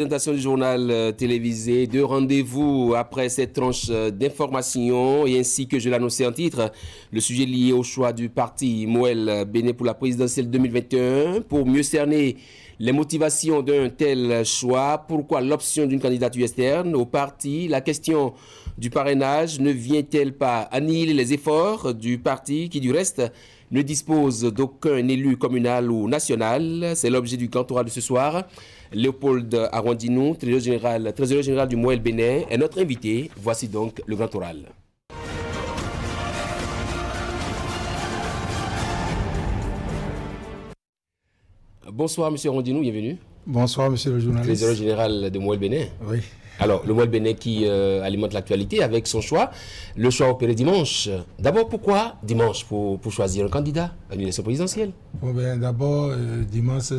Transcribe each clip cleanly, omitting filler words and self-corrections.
Présentation du journal télévisé, deux rendez-vous après cette tranche d'information et ainsi que je l'annonçais en titre, le sujet lié au choix du parti Moël Béné pour la présidentielle 2021 pour mieux cerner les motivations d'un tel choix, pourquoi l'option d'une candidature externe au parti, la question du parrainage ne vient-elle pas annihiler les efforts du parti qui du reste ne dispose d'aucun élu communal ou national. C'est l'objet du grand oral de ce soir. Léopold Arrondinou, trésorier général du Moël Bénin, est notre invité. Voici donc le grand oral. Bonsoir, monsieur Arrondinou, bienvenue. Bonsoir, monsieur le journaliste. Trésorier général de Moël Bénin. Oui. Alors, le Moël Bénin qui alimente l'actualité avec son choix, le choix opéré dimanche. D'abord, pourquoi dimanche pour choisir un candidat à l'élection présidentielle? Bon, ben, d'abord, dimanche,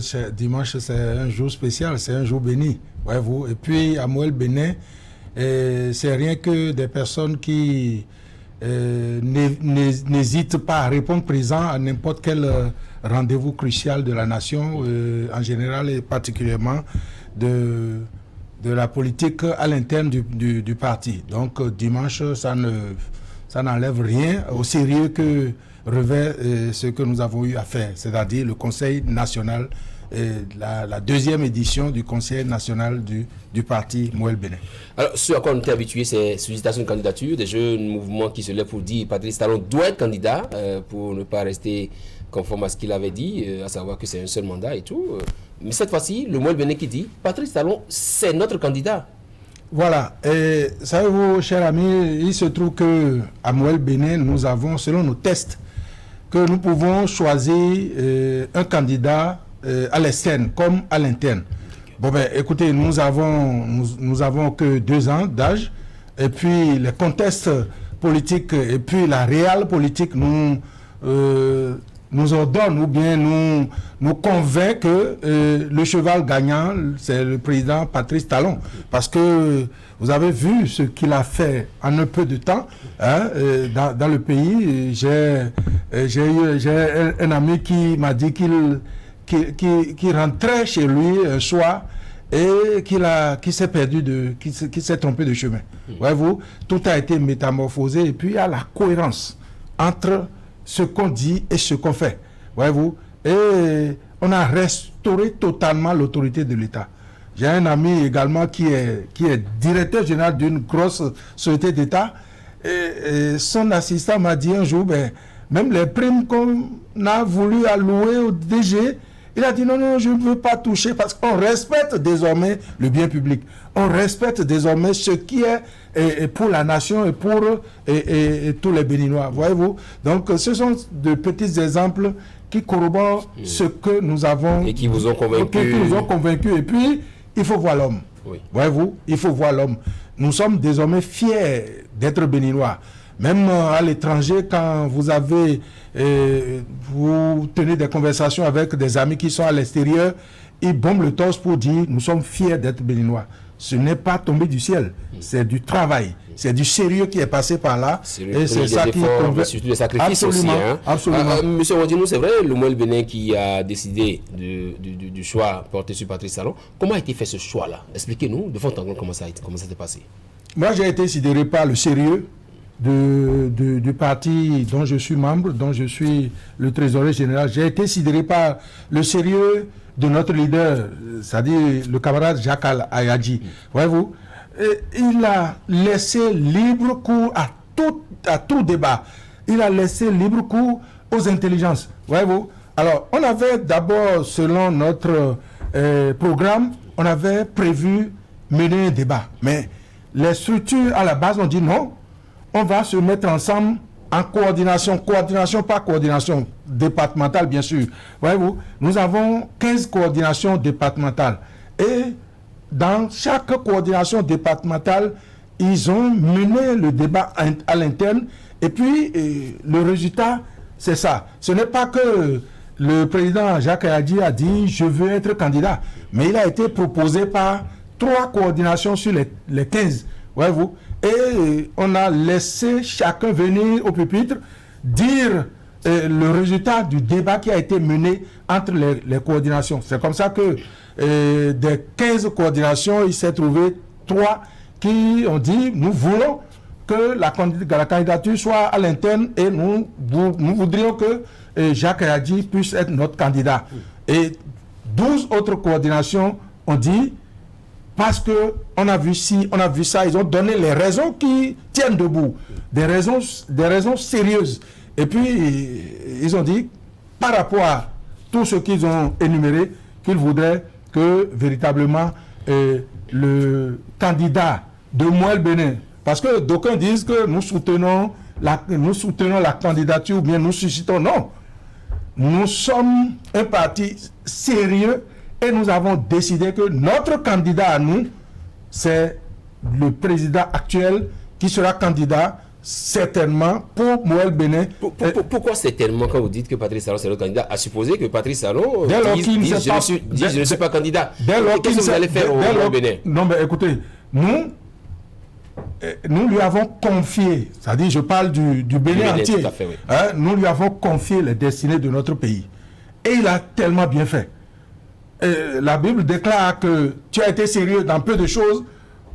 c'est un jour spécial, c'est un jour béni. Voyez-vous. Et puis, à Moël Bénin, c'est rien que des personnes qui n'hésitent pas à répondre présent à n'importe quel rendez-vous crucial de la nation, en général et particulièrement de la politique à l'interne du parti. Donc dimanche, ça n'enlève rien au sérieux que revêt ce que nous avons eu à faire, c'est-à-dire le Conseil national, la deuxième édition du Conseil national du parti Moël Bénin. Alors, ce à quoi on était habitué, c'est sollicitation de candidature, des jeunes mouvements qui se lèvent pour dire Patrice Talon doit être candidat pour ne pas rester conforme à ce qu'il avait dit, à savoir que c'est un seul mandat et tout. Mais cette fois-ci, le Moël Bénin qui dit Patrice Talon, c'est notre candidat. Voilà. Et savez-vous, cher ami, il se trouve qu'à Moël Bénin, nous avons, selon nos tests, que nous pouvons choisir un candidat à l'externe comme à l'interne. Bon, ben, écoutez, nous avons que 2 ans d'âge, et puis les contextes politiques et puis la réelle politique nous ordonne ou bien nous convainc que le cheval gagnant, c'est le président Patrice Talon. Parce que vous avez vu ce qu'il a fait en un peu de temps dans le pays. J'ai un ami qui m'a dit qu'il rentrait chez lui un soir et qu'il s'est perdu, qu'il s'est trompé de chemin. Voyez-vous, tout a été métamorphosé et puis il y a la cohérence entre ce qu'on dit et ce qu'on fait, voyez-vous. Et on a restauré totalement l'autorité de l'État. J'ai un ami également qui est directeur général d'une grosse société d'État. Et son assistant m'a dit un jour, ben, même les primes qu'on a voulu allouer au DG, il a dit non, je ne veux pas toucher parce qu'on respecte désormais le bien public. On respecte désormais ce qui est pour la nation et pour tous les Béninois. Voyez-vous? Donc, ce sont de petits exemples qui corroborent ce que nous avons... Et qui vous ont convaincu. Et puis, il faut voir l'homme. Oui. Voyez-vous? Il faut voir l'homme. Nous sommes désormais fiers d'être Béninois. Même à l'étranger, quand vous tenez des conversations avec des amis qui sont à l'extérieur, ils bombent le torse pour dire nous sommes fiers d'être Béninois. Ce n'est pas tombé du ciel, c'est du travail, c'est du sérieux qui est passé par là. Et c'est ça qui convainc. Surtout des sacrifices aussi. Absolument. Monsieur Arrondinou, c'est vrai, le Moël Bénin qui a décidé du choix porté sur Patrice Talon. Comment a été fait ce choix-là? Expliquez-nous de fond en comble comment ça s'est passé. Moi, j'ai été sidéré par le sérieux du parti dont je suis membre, dont je suis le trésorier général. J'ai été sidéré par le sérieux de notre leader, c'est-à-dire le camarade Jacques Ayadji. Voyez-vous, il a laissé libre cours à tout débat. Il a laissé libre cours aux intelligences. Voyez-vous. Alors, on avait d'abord, selon notre programme, on avait prévu mener un débat. Mais les structures à la base ont dit non. On va se mettre ensemble en coordination, pas coordination départementale, bien sûr. Voyez-vous, nous avons 15 coordinations départementales. Et dans chaque coordination départementale, ils ont mené le débat à l'interne. Et puis, le résultat, c'est ça. Ce n'est pas que le président Jacques Ayadji a dit « je veux être candidat ». Mais il a été proposé par 3 coordinations sur les 15. Voyez-vous. Et on a laissé chacun venir au pupitre dire le résultat du débat qui a été mené entre les coordinations. C'est comme ça que des 15 coordinations, il s'est trouvé 3 qui ont dit nous voulons que la candidature soit à l'interne et nous voudrions que Jacques Kayadji puisse être notre candidat. Et 12 autres coordinations ont dit parce qu'on a vu ci, on a vu ça, ils ont donné les raisons qui tiennent debout, des raisons sérieuses. Et puis, ils ont dit, par rapport à tout ce qu'ils ont énuméré, qu'ils voudraient que véritablement le candidat de Mouel Bénin, parce que d'aucuns disent que nous soutenons la candidature ou bien nous suscitons. Non, nous sommes un parti sérieux et nous avons décidé que notre candidat à nous, c'est le président actuel qui sera candidat certainement pour Mouel Bénin. Pourquoi certainement quand vous dites que Patrice Talon c'est le candidat, à supposer que Patrice Talon dise je ne suis pas candidat. Qu'est-ce que vous allez faire au Mouel Bénin? Non mais écoutez, nous lui avons confié, c'est-à-dire je parle du Bénin entier, tout à fait, oui. Nous lui avons confié les destinées de notre pays. Et il a tellement bien fait. La Bible déclare que tu as été sérieux dans peu de choses,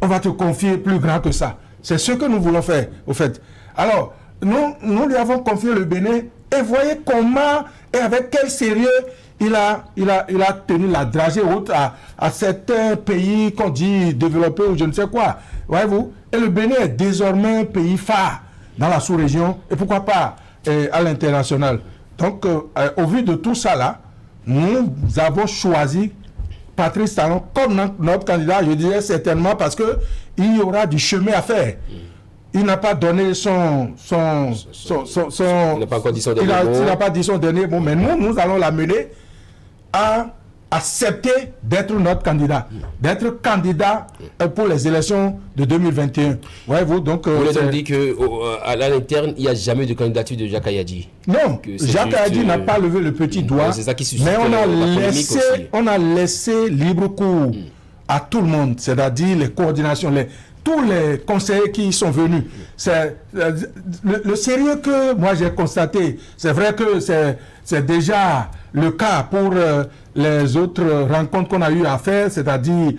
on va te confier plus grand que ça. C'est ce que nous voulons faire, au fait. Alors, nous lui avons confié le Bénin et voyez comment et avec quel sérieux il a tenu la dragée haute à certains pays qu'on dit développés ou je ne sais quoi. Voyez-vous? Et le Bénin est désormais un pays phare dans la sous-région et pourquoi pas à l'international. Donc, au vu de tout ça là, nous avons choisi Patrice Talon comme notre candidat, je dirais certainement parce que il y aura du chemin à faire. Il n'a pas donné il n'a pas encore dit son dernier mot. Il n'a pas dit son dernier mot, mais nous allons l'amener à accepter d'être notre candidat, d'être candidat pour les élections de 2021. Voyez-vous, donc... Vous avez dit qu'à l'interne, il n'y a jamais de candidature de Jacques Kayadji. Non, Jacques Kayadji n'a pas levé le petit doigt, c'est ça qui suscite mais on a laissé libre cours à tout le monde, c'est-à-dire les coordinations, tous les conseillers qui sont venus. C'est le sérieux que moi j'ai constaté. C'est vrai que c'est déjà le cas pour les autres rencontres qu'on a eu à faire, c'est-à-dire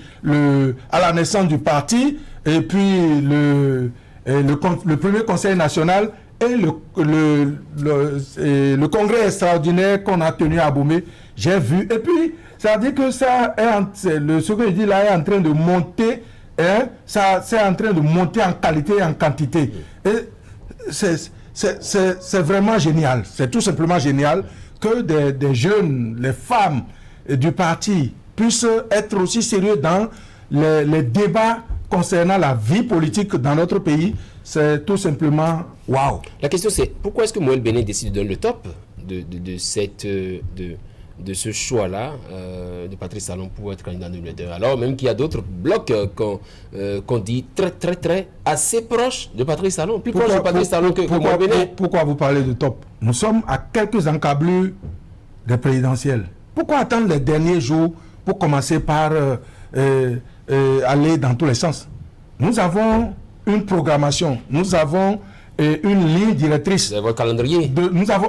à la naissance du parti et puis le premier conseil national et le congrès extraordinaire qu'on a tenu à Abomey. J'ai vu. Et puis, ça dit que ce que je dis là est en train de monter. C'est en train de monter en qualité et en quantité. Et c'est vraiment génial. C'est tout simplement génial que des jeunes, les femmes du parti puissent être aussi sérieux dans les débats concernant la vie politique dans notre pays. C'est tout simplement waouh. La question c'est pourquoi est-ce que Mouel Bénin décide de donner le top de ce choix-là de Patrice Talon pour être candidat en 2022, alors même qu'il y a d'autres blocs qu'on dit très assez proches de Patrice Talon, plus proche de Patrice Talon que Mouel Bénin. Pourquoi vous parlez de top? Nous sommes à quelques encablures des présidentielles. Pourquoi attendre les derniers jours pour commencer par aller dans tous les sens? Nous avons une programmation, nous avons une ligne directrice. Vous avez votre calendrier.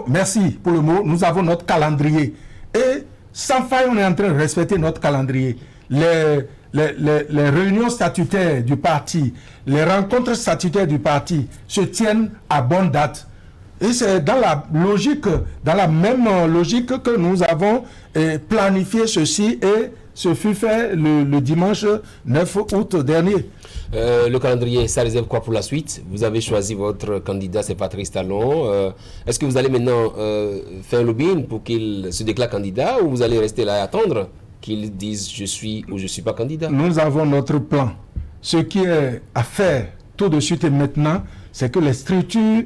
Merci pour le mot, nous avons notre calendrier. Et sans faille, on est en train de respecter notre calendrier. Les réunions statutaires du parti, les rencontres statutaires du parti se tiennent à bonne date. Et c'est dans la même logique que nous avons planifié ceci et ce fut fait le dimanche 9 août dernier. Le calendrier, ça réserve quoi pour la suite? Vous avez choisi votre candidat, c'est Patrice Talon. Est-ce que vous allez maintenant faire un lobbying pour qu'il se déclare candidat ou vous allez rester là et attendre qu'il dise je suis ou je ne suis pas candidat? Nous avons notre plan. Ce qui est à faire tout de suite et maintenant, c'est que les structures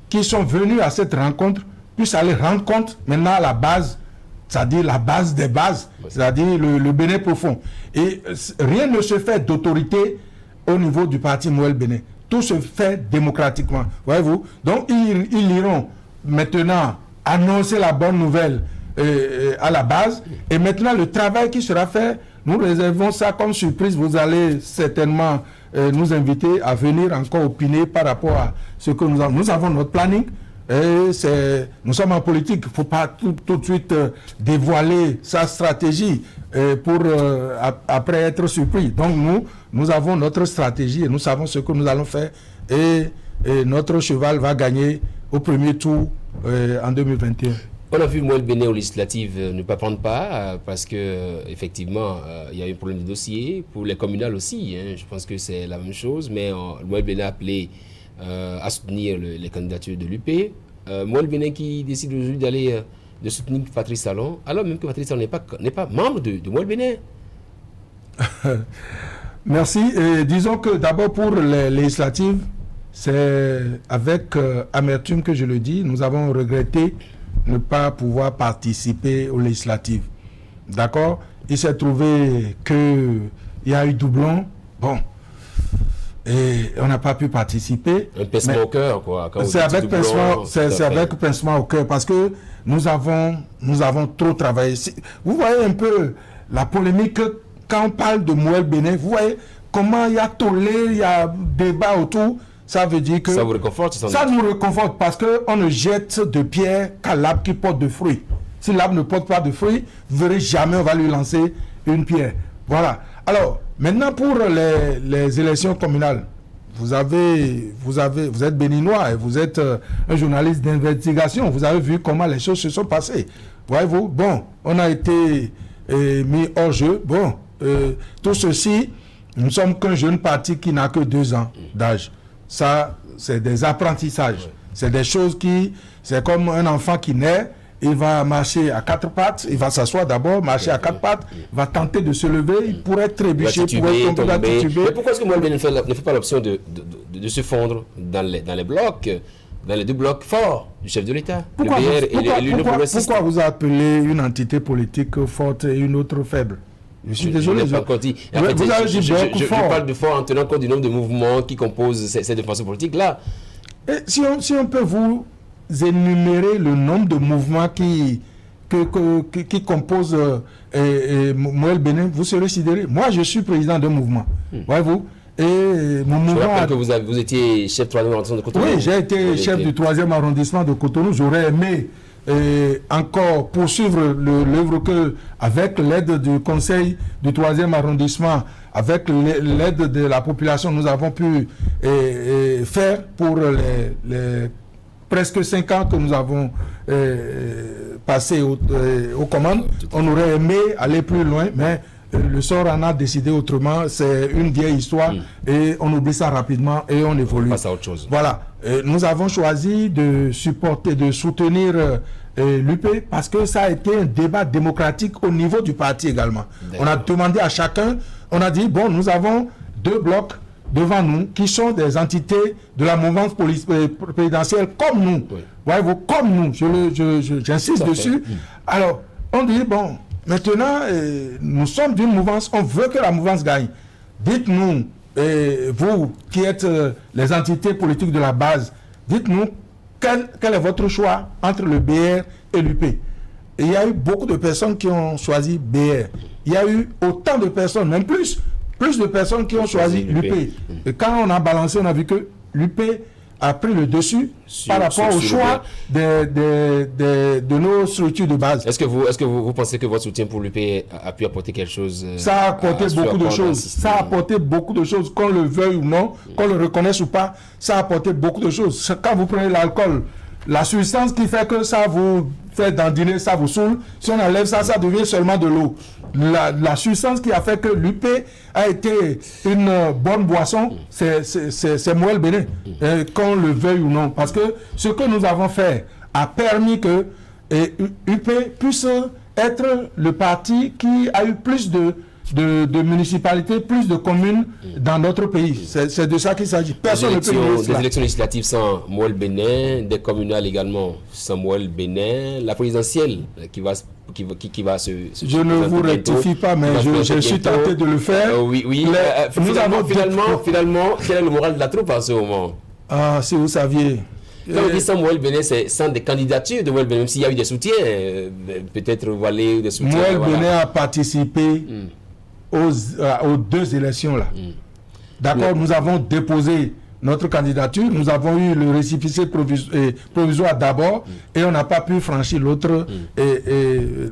qui sont venues à cette rencontre puissent aller rendre compte maintenant à la base, c'est-à-dire la base des bases, c'est-à-dire le Bénin profond. Et rien ne se fait d'autorité au niveau du parti Mouel Bénin. Tout se fait démocratiquement. Voyez-vous? Donc, ils iront maintenant annoncer la bonne nouvelle à la base. Et maintenant, le travail qui sera fait, nous réservons ça comme surprise. Vous allez certainement nous inviter à venir encore opiner par rapport à ce que nous avons. Nous avons notre planning. Nous sommes en politique, il ne faut pas tout de suite dévoiler sa stratégie pour après être surpris. Donc nous avons notre stratégie et nous savons ce que nous allons faire et notre cheval va gagner au premier tour en 2021. On a vu Mouel Béné aux législatives ne pas prendre part parce que effectivement il y a eu un problème de dossier pour les communales aussi. Je pense que c'est la même chose, mais Mouel Béné a appelé à soutenir les candidatures de l'UP. Mouel Béné qui décide aujourd'hui de soutenir Patrice Talon, alors même que Patrice Talon n'est pas membre de Mouel Béné. Merci. Et disons que d'abord pour les législatives, c'est avec amertume que je le dis, nous avons regretté ne pas pouvoir participer aux législatives. D'accord? Il s'est trouvé qu'il y a eu doublon. Bon. Et on n'a pas pu participer. Un pincement au cœur, quoi. C'est avec pincement au cœur parce que nous avons trop travaillé. Vous voyez un peu la polémique quand on parle de Mouel Béné. Vous voyez comment il y a tollé, il y a débat autour. Ça veut dire que ça vous réconforte. Ça nous réconforte parce qu'on ne jette de pierre qu'à l'arbre qui porte de fruits. Si l'arbre ne porte pas de fruits, vous verrez jamais on va lui lancer une pierre. Voilà. Alors, maintenant pour les élections communales, vous êtes béninois et vous êtes un journaliste d'investigation. Vous avez vu comment les choses se sont passées. Voyez-vous, bon, on a été mis hors jeu. Bon, tout ceci, nous ne sommes qu'un jeune parti qui n'a que 2 ans d'âge. Ça, c'est des apprentissages. Ouais. C'est des choses c'est comme un enfant qui naît, il va marcher à 4 pattes, il va s'asseoir d'abord, marcher à 4 pattes, il va tenter de se lever, il pourrait trébucher, il pourrait tomber. Mais pourquoi est-ce que Mouel Béné ne fait pas l'option de se fondre dans les blocs, dans les 2 blocs forts du chef de l'État, le BR et l'Union progressiste? Pourquoi vous appelez une entité politique forte et une autre faible? Je suis désolé. Je n'ai pas encore dit. En fait, je parle de fort en tenant compte du nombre de mouvements qui composent cette formations politiques-là. Si on peut vous énumérer le nombre de mouvements qui composent Mouel Béné, vous serez sidéré. Moi, je suis président d'un mouvement. Voyez-vous? Et mon mouvement. Je rappelle que vous étiez chef du 3e arrondissement de Cotonou. Oui, j'ai été chef du 3e arrondissement de Cotonou. J'aurais aimé encore poursuivre l'œuvre que, avec l'aide du conseil du 3e arrondissement, avec l'aide de la population, nous avons pu faire pour les presque 5 ans que nous avons passé aux commandes. On aurait aimé aller plus loin, mais le sort en a décidé autrement. C'est une vieille histoire et on oublie ça rapidement et on évolue. On passe à autre chose. Voilà. Nous avons choisi de soutenir l'UP parce que ça a été un débat démocratique au niveau du parti également. On a demandé à chacun, on a dit, bon, nous avons 2 blocs devant nous qui sont des entités de la mouvance présidentielle comme nous. Oui. Voyez-vous, comme nous. J'insiste dessus. Alors, on dit, bon, maintenant, nous sommes d'une mouvance, on veut que la mouvance gagne. Dites-nous, vous qui êtes les entités politiques de la base, dites-nous quel est votre choix entre le BR et l'UP. Il y a eu beaucoup de personnes qui ont choisi BR. Il y a eu autant de personnes, même plus de personnes qui ont choisi l'UP. Et quand on a balancé, on a vu que l'UP a pris le dessus par rapport au choix de nos structures de base. Est-ce que vous pensez que votre soutien pour l'UP a pu apporter quelque chose? Ça a apporté beaucoup de choses. Ça a apporté beaucoup de choses, qu'on le veuille ou non, qu'on le reconnaisse ou pas, ça a apporté beaucoup de choses. Quand vous prenez l'alcool, la substance qui fait que ça vous fait dandiner, ça vous saoule, si on enlève ça, ça devient seulement de l'eau. La substance qui a fait que l'UP a été une bonne boisson, c'est Mouel Béné, qu'on le veuille ou non. Parce que ce que nous avons fait a permis que UP puisse être le parti qui a eu plus de municipalités, plus de communes dans notre pays. C'est de ça qu'il s'agit. Personne ne peut dire cela. Des élections législatives sans Mouel Béné, des communales également sans Mouel Béné, la présidentielle qui va se je ne vous rectifie pas, mais je suis tenté de le faire. Oui. Finalement, quel est le moral de la troupe en ce moment? Ah, si vous saviez. Quand on dit sans Mouel Béné, c'est sans des candidatures de Mouel Béné, même s'il y a eu des soutiens, peut-être voilés des soutiens. Mouel Béné a participé aux 2 élections là. D'accord, nous avons déposé notre candidature. Nous avons eu le récépissé provisoire d'abord et on n'a pas pu franchir l'autre et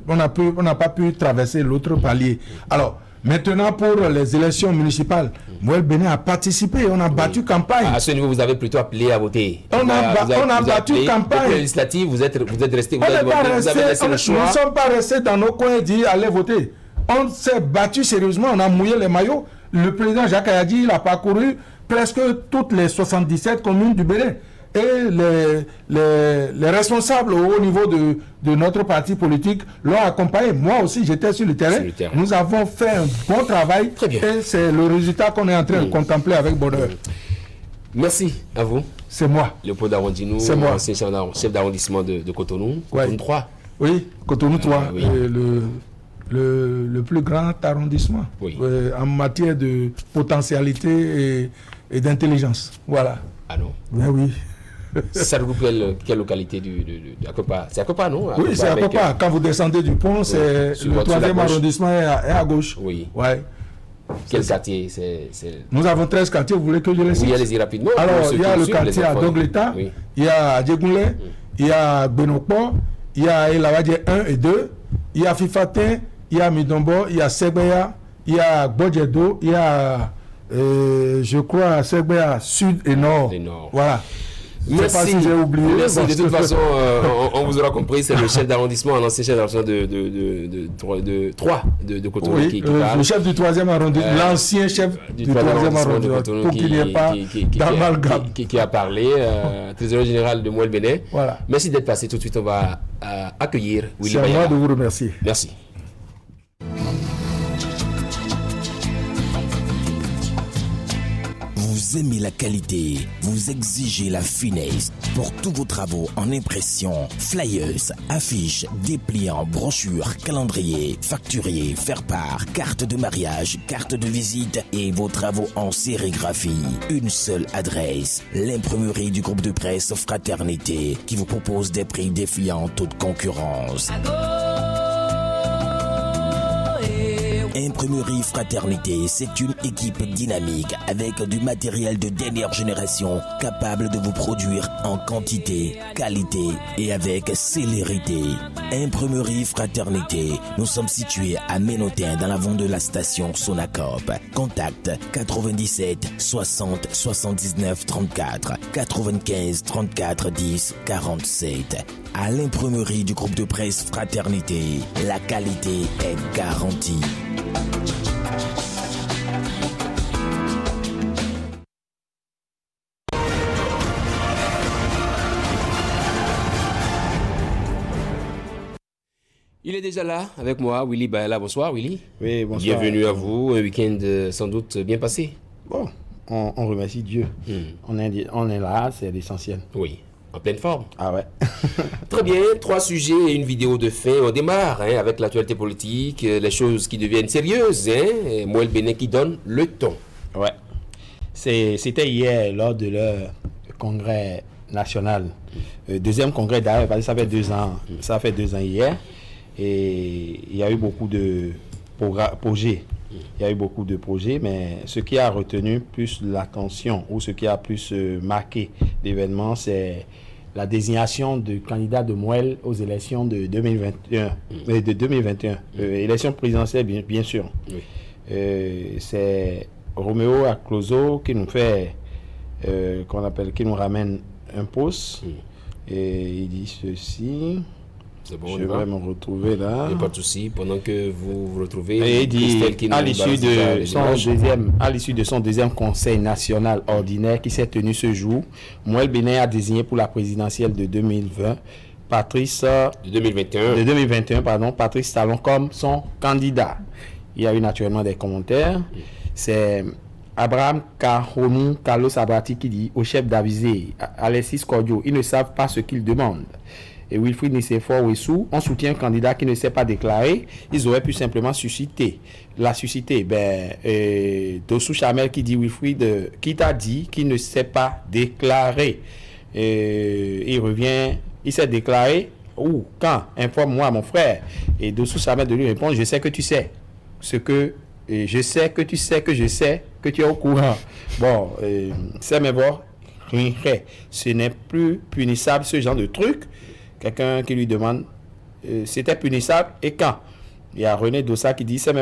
on n'a pas pu traverser l'autre palier. Alors, maintenant, pour les élections municipales, Moël Bénin a participé, on a battu campagne. À ce niveau, vous avez plutôt appelé à voter. On a battu campagne. Pour législative, vous êtes resté, vous avez laissé le choix. Nous ne sommes pas restés dans nos coins et dit allez voter. On s'est battu sérieusement, on a mouillé les maillots. Le président Jacques Ayadi, il a parcouru presque toutes les 77 communes du Bénin. Et les responsables au haut niveau de notre parti politique l'ont accompagné. Moi aussi, j'étais sur le terrain. Nous avons fait un bon travail. Très bien. Et c'est le résultat qu'on est en train de contempler avec bonheur. Merci à vous. C'est moi. Léopold Arondino, ancien chef d'arrondissement de Cotonou. Cotonou 3. Oui, Cotonou 3. Oui. Le plus grand arrondissement en matière de potentialité et d'intelligence. Voilà. Ah non? Ben oui. Ça regroupe quelle localité Akopa? C'est Akopa, non? Oui, c'est Akopa. Quand vous descendez du pont, c'est le 3e arrondissement est à gauche. Oui. Ouais. Quel quartier Nous avons 13 quartiers, vous voulez que je les cite? Oui, allez-y rapidement. Alors, il y a le quartier à Dogleta, il y a Djegoulé, il y a Benokpo, il y a Elawadje 1 et 2, il y a Fifatin, il y a Midombo, il y a Segbeya, il y a Bodjedo, il y a, je crois, Segbeya Sud et Nord. Voilà. Merci. Pas si j'ai oublié. Merci. De toute façon, on vous aura compris, c'est le chef d'arrondissement, un ancien chef d'arrondissement de Cotonou qui parle. Le chef du 3e arrondissement, l'ancien chef du 3e arrondissement, pour qu'il n'y ait pas d'amalgame. Qui a parlé, trésorier général de Moël Bénin. Voilà. Merci d'être passé. Tout de suite, on va accueillir Willy Bayala. C'est à moi de vous remercier. Merci. Vous aimez la qualité, vous exigez la finesse. Pour tous vos travaux en impression, flyers, affiches, dépliants, brochures, calendriers, facturiers, faire-part, cartes de mariage, cartes de visite et vos travaux en sérigraphie. Une seule adresse, l'imprimerie du groupe de presse Fraternité qui vous propose des prix défiant toute concurrence. Imprimerie Fraternité, c'est une équipe dynamique avec du matériel de dernière génération capable de vous produire en quantité, qualité et avec célérité. Imprimerie Fraternité, nous sommes situés à Ménotin dans l'avant de la station Sonacop. Contact 97 60 79 34 95 34 10 47. À l'imprimerie du groupe de presse Fraternité, la qualité est garantie. Il est déjà là avec moi, Willy Bayala. Bonsoir Willy. Oui, bonsoir. Bienvenue à vous, un week-end sans doute bien passé. Bon, on remercie Dieu. On est là, c'est l'essentiel. Oui, en pleine forme. Ah ouais. Très bien, 3 sujets et une vidéo de fin. On démarre avec l'actualité politique, les choses qui deviennent sérieuses. Et Moël Bénin qui donne le ton. Ouais. C'était hier lors de leur congrès national. Deuxième congrès d'ailleurs, parce que ça fait 2 ans. Ça fait 2 ans hier. Et il y a eu beaucoup de projets. Il y a eu beaucoup de projets, mais ce qui a retenu plus l'attention ou ce qui a plus marqué l'événement, c'est la désignation du candidat de Moël aux élections de 2021. Élections présidentielles, bien sûr. Oui. C'est Roméo Acloso qui nous fait, qui nous ramène un post. Et il dit ceci. C'est bon, je vais me retrouver là. Il n'y a pas de souci. Pendant que vous vous retrouvez, et il dit, à l'issue de son deuxième conseil national ordinaire qui s'est tenu ce jour, Moël Bénin a désigné pour la présidentielle de 2020 Patrice Talon comme son candidat. Il y a eu naturellement des commentaires. C'est Abraham Kahonou Carlos Abrati qui dit au chef d'aviser Alexis Cordio, ils ne savent pas ce qu'ils demandent. Et Wilfried Nicéphore Wessou, on soutient un candidat qui ne s'est pas déclaré, ils auraient pu simplement susciter. Dossou Chamel qui dit Wilfried, qui t'a dit qu'il ne s'est pas déclaré. Il revient, il s'est déclaré, où, quand, informe-moi mon frère. Et Dossou Chamel de lui répond, je sais que tu sais. Je sais que tu sais que je sais que tu es au courant. Bon, c'est mes voix. Ce n'est plus punissable, ce genre de truc. Quelqu'un qui lui demande, c'était punissable et quand? Il y a René Dossa qui dit, c'est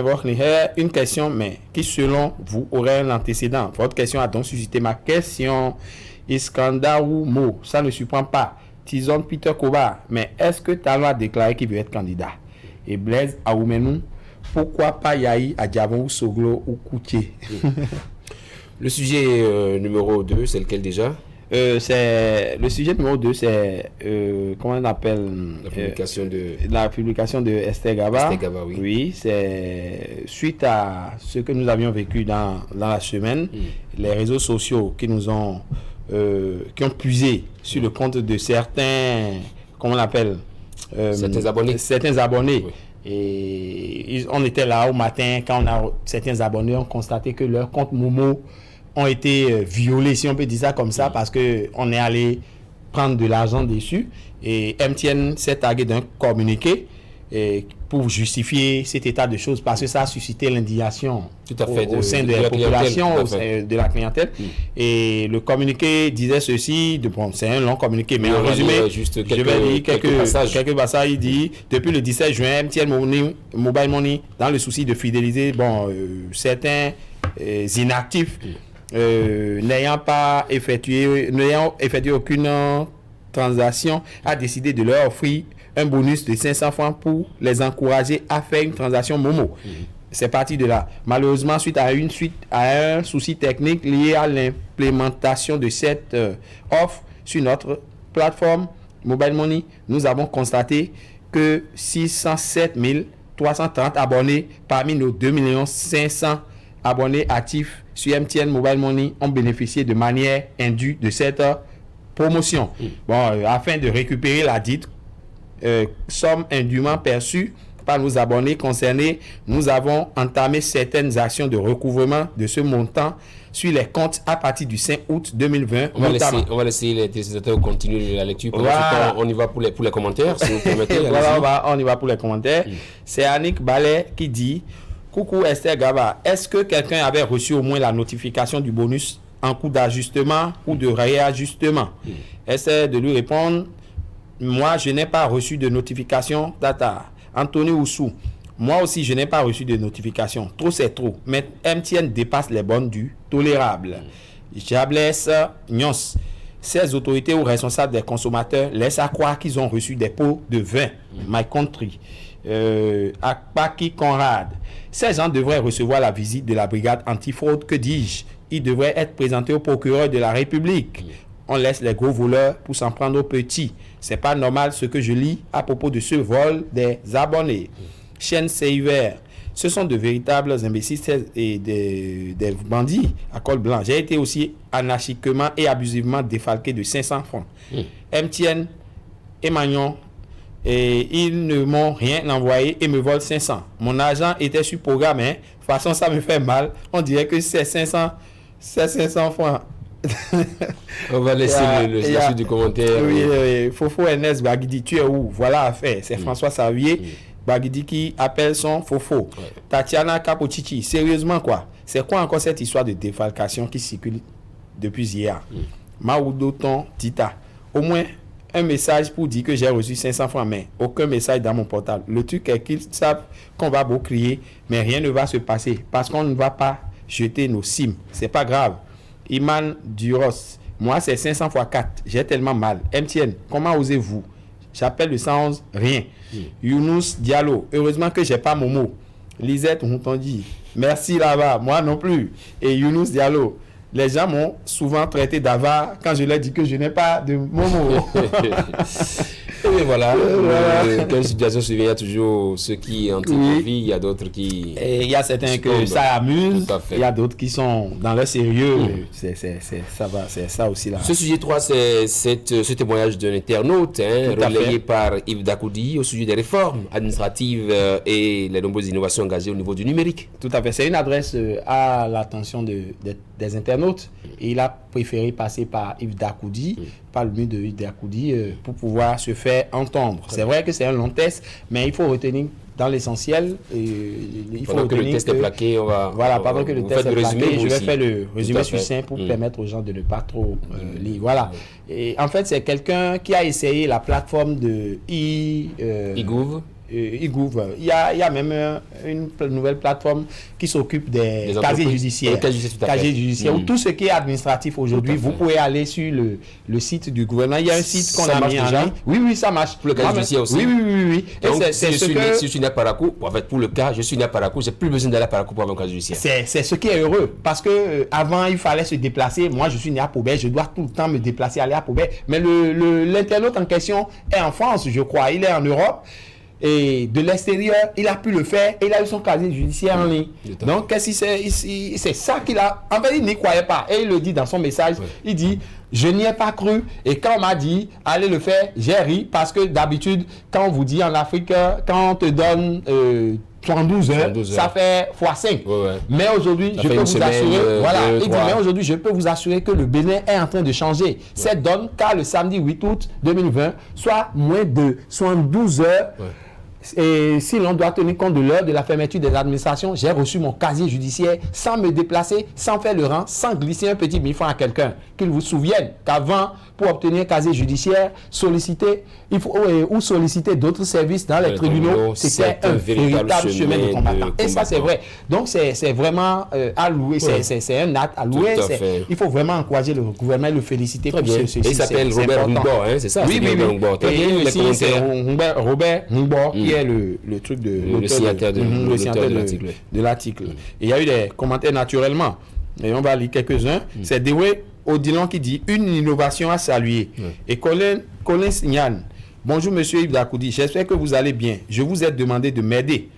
une question, mais qui selon vous aurait un antécédent. Votre question a donc suscité ma question. Iskandarou Mo, ça ne surprend pas. Tison Peter Koba, mais est-ce que Talon a déclaré qu'il veut être candidat? Et Blaise Aoumenou, pourquoi pas Yahi Adjavon ou Soglo ou Koutier? Le sujet numéro 2, c'est lequel déjà? Le sujet numéro 2, c'est comment on appelle la publication de Esther Gaba. Esther Gaba, oui. Oui, c'est suite à ce que nous avions vécu dans la semaine, les réseaux sociaux qui nous ont qui ont puisé sur le compte de certains, comment on appelle, certains abonnés. Oui. Et on était là au matin quand certains abonnés ont constaté que leur compte Momo ont été violés, si on peut dire ça comme ça, parce qu'on est allé prendre de l'argent dessus. Et MTN s'est tagué d'un communiqué pour justifier cet état de choses, parce que ça a suscité l'indignation au sein de la population, au sein de la clientèle. Et le communiqué disait ceci, c'est un long communiqué, mais en résumé, je vais lire quelques passages. Il dit, depuis le 17 juin, MTN Mobile Money, dans le souci de fidéliser certains inactifs, n'ayant effectué aucune transaction, a décidé de leur offrir un bonus de 500 francs pour les encourager à faire une transaction Momo. C'est parti de là. Malheureusement, suite à un souci technique lié à l'implémentation de cette offre sur notre plateforme Mobile Money, nous avons constaté que 607 330 abonnés parmi nos 2 500 000 abonnés actifs sur MTN Mobile Money ont bénéficié de manière indue de cette promotion. Afin de récupérer la dite somme indûment perçue par nos abonnés concernés, nous avons entamé certaines actions de recouvrement de ce montant sur les comptes à partir du 5 août 2020. On va laisser les téléspectateurs continuer la lecture. On y va pour les commentaires, si vous permettez. On y va pour les commentaires. C'est Annick Ballet qui dit: coucou Esther Gaba, est-ce que quelqu'un avait reçu au moins la notification du bonus en cours d'ajustement ou de réajustement? Essaie de lui répondre: moi, je n'ai pas reçu de notification. Data. Anthony Oussou: moi aussi, je n'ai pas reçu de notification. Trop, c'est trop. Mais MTN dépasse les bornes du tolérable. Jables Nyons: ces autorités ou responsables des consommateurs laissent à croire qu'ils ont reçu des pots de vin. My Country. Akpaki Conrad: ces gens devraient recevoir la visite de la brigade antifraude. Que dis-je? Ils devraient être présentés au procureur de la République. On laisse les gros voleurs pour s'en prendre aux petits. C'est pas normal ce que je lis à propos de ce vol des abonnés. Chen Seiver: ce sont de véritables imbéciles et des bandits à col blanc. J'ai été aussi anarchiquement et abusivement défalqué de 500 francs. MTN et Magnon, et ils ne m'ont rien envoyé et me volent 500. Mon argent était sur programme, hein. De toute façon, ça me fait mal. On dirait que c'est 500 francs. On va laisser la suite du commentaire. Oui. Fofo Ernest Bagidi: tu es où? Voilà à faire. C'est François Savier Bagidi qui appelle son Fofo. Tatiana Capochichi: sérieusement quoi? C'est quoi encore cette histoire de défalcation qui circule depuis hier? Maoudoton Tita: au moins un message pour dire que j'ai reçu 500 francs, mais aucun message dans mon portable. Le truc est qu'ils savent qu'on va beau crier, mais rien ne va se passer parce qu'on ne va pas jeter nos SIM. C'est pas grave. Iman Duros: moi c'est 500 x 4, j'ai tellement mal. MTN, comment osez-vous? J'appelle le 111, rien. Younous Diallo: heureusement que j'ai pas Momo. Lisette Moutondi: merci là-bas, moi non plus. Et Younous Diallo: les gens m'ont souvent traité d'avare quand je leur dis que je n'ai pas de Momo. Et voilà. Dans une situation suivie, il y a toujours ceux qui en tirent profit, il y a d'autres qui... Et il y a certains que ça amuse, il y a d'autres qui sont dans leur sérieux. Ça va, c'est ça aussi là. Ce sujet 3, c'est ce témoignage d'un internaute relayé par Yves Dakoudi au sujet des réformes administratives et les nombreuses innovations engagées au niveau du numérique. Tout à fait. C'est une adresse à l'attention des internautes. Et il a préféré passer par Yves Dakoudi, par le mieux de Yves Dakoudi, pour pouvoir se faire entendre. C'est vrai que c'est un long test, mais il faut retenir dans l'essentiel, il faut pendant que le test est plaqué, on va... Voilà, pendant que le test est plaqué, je vais faire le résumé fait. succinct pour permettre aux gens de ne pas trop lire. Voilà. Et en fait, c'est quelqu'un qui a essayé la plateforme de iGouv. iGouv. Il y a même une nouvelle plateforme qui s'occupe des casiers judiciaires. Casiers judiciaires, où tout ce qui est administratif aujourd'hui, vous pouvez aller sur le site du gouvernement. Il y a un site qu'on a mis en ligne. Oui, ça marche. Pour le casier judiciaire aussi. Oui. Donc, si je suis né à Parakou, en fait, pour le cas, je suis né à Parakou, j'ai plus besoin d'aller à Parakou pour avoir un casier judiciaire. C'est ce qui est heureux. Parce que avant il fallait se déplacer. Moi, je suis né à Paubert, je dois tout le temps me déplacer, aller à Paubert. Mais l'internaute en question est en France, je crois. Il est en Europe. Et de l'extérieur, il a pu le faire et il a eu son casier judiciaire en ligne. Donc, c'est ça qu'il a... En fait, il n'y croyait pas. Et il le dit dans son message. Il dit, je n'y ai pas cru. Et quand on m'a dit, allez le faire, j'ai ri. Parce que d'habitude, quand on vous dit en Afrique, quand on te donne 72 heures, ça fait x5. Mais aujourd'hui, je peux vous assurer... il dit, mais aujourd'hui, je peux vous assurer que le Bénin est en train de changer cette donne, car le samedi 8 août 2020, soit moins de 72 heures... Et si l'on doit tenir compte de l'heure de la fermeture des administrations, j'ai reçu mon casier judiciaire sans me déplacer, sans faire le rang, sans glisser un petit 1000 francs à quelqu'un. Qu'il vous souvienne qu'avant, pour obtenir un casier judiciaire, solliciter d'autres services dans les tribunaux, c'était un véritable chemin de combattant. Et ça, c'est vrai. Donc, c'est vraiment à louer, c'est un acte à louer. Il faut vraiment encourager le gouvernement et le féliciter pour ceci. Il s'appelle Robert Ngbo, c'est ça? Oui. Et aussi, c'est Robert Ngbo qui est le truc le signataire de l'article. Il y a eu des commentaires naturellement. Et on va lire quelques-uns. C'est Dewey Odilon qui dit une innovation à saluer. Et Colin Signan. Bonjour monsieur Yves Dakoudi, j'espère que vous allez bien. Je vous ai demandé de m'aider.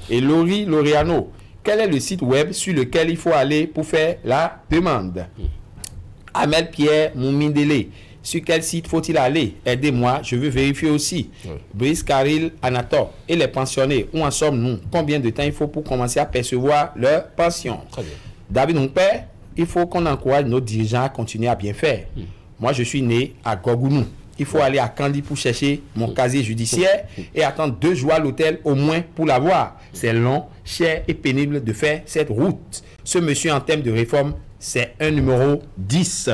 Et Laurie Loriano, quel est le site web sur lequel il faut aller pour faire la demande? Amel Pierre Moumindele. Sur quel site faut-il aller? Aidez-moi, je veux vérifier aussi. Brice Caril Anator. Et les pensionnés, où en sommes-nous? Combien de temps il faut pour commencer à percevoir leur pension? David Humpère, il faut qu'on encourage nos dirigeants à continuer à bien faire. Moi, je suis né à Gorgounou. Il faut aller à Kandi pour chercher mon casier judiciaire et attendre 2 jours à l'hôtel au moins pour l'avoir. C'est long, cher et pénible de faire cette route. Ce monsieur, en termes de réforme, c'est un numéro 10.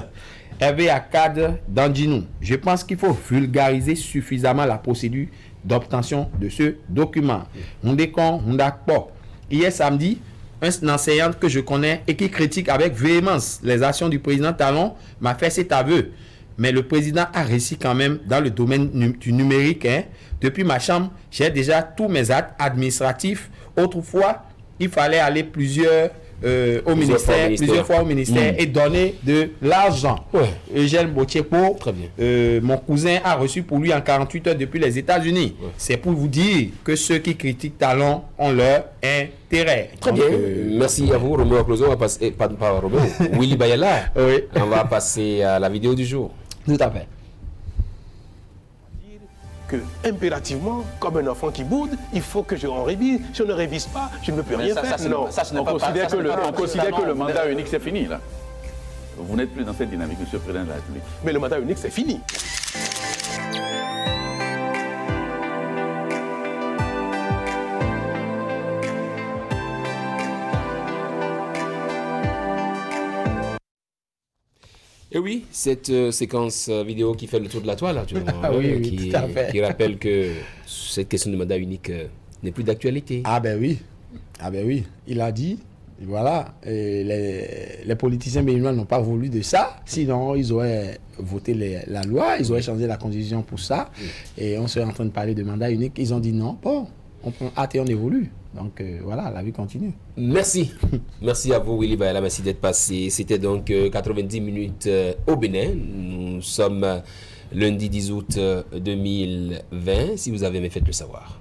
Hervé Akkad d'Andinou. Je pense qu'il faut vulgariser suffisamment la procédure d'obtention de ce document. Mundekon Mundakpo. Hier samedi, un enseignant que je connais et qui critique avec véhémence les actions du président Talon m'a fait cet aveu. Mais le président a réussi quand même dans le domaine du numérique. Depuis ma chambre, j'ai déjà tous mes actes administratifs. Autrefois, il fallait aller plusieurs fois au ministère et donner de l'argent. Eugène Bochepo, mon cousin a reçu pour lui en 48 heures depuis les États-Unis. C'est pour vous dire que ceux qui critiquent Talon ont leur intérêt. Très bien. Merci à vous, Roméo Clozo. On va passer, pas Roméo, Willy Bayala. On va passer à la vidéo du jour. Tout à fait. Que impérativement, comme un enfant qui boude, il faut que on révise. Si on ne révise pas, je ne peux rien faire. On considère que le mandat unique, c'est fini, là. Vous n'êtes plus dans cette dynamique, monsieur le Président de la République. Mais le mandat unique, c'est fini. Et oui, cette séquence vidéo qui fait le tour de la toile, qui rappelle que cette question de mandat unique n'est plus d'actualité. Ah ben oui, il a dit, voilà, et les politiciens béninois n'ont pas voulu de ça, sinon ils auraient voté la loi, ils auraient changé la constitution pour ça, et on serait en train de parler de mandat unique, ils ont dit non, bon, on prend hâte et on évolue. Donc voilà, la vie continue. Merci. Merci à vous, Willy Bayala. Merci d'être passé. C'était donc 90 minutes au Bénin. Nous sommes lundi 10 août 2020. Si vous avez aimé, faites-le savoir.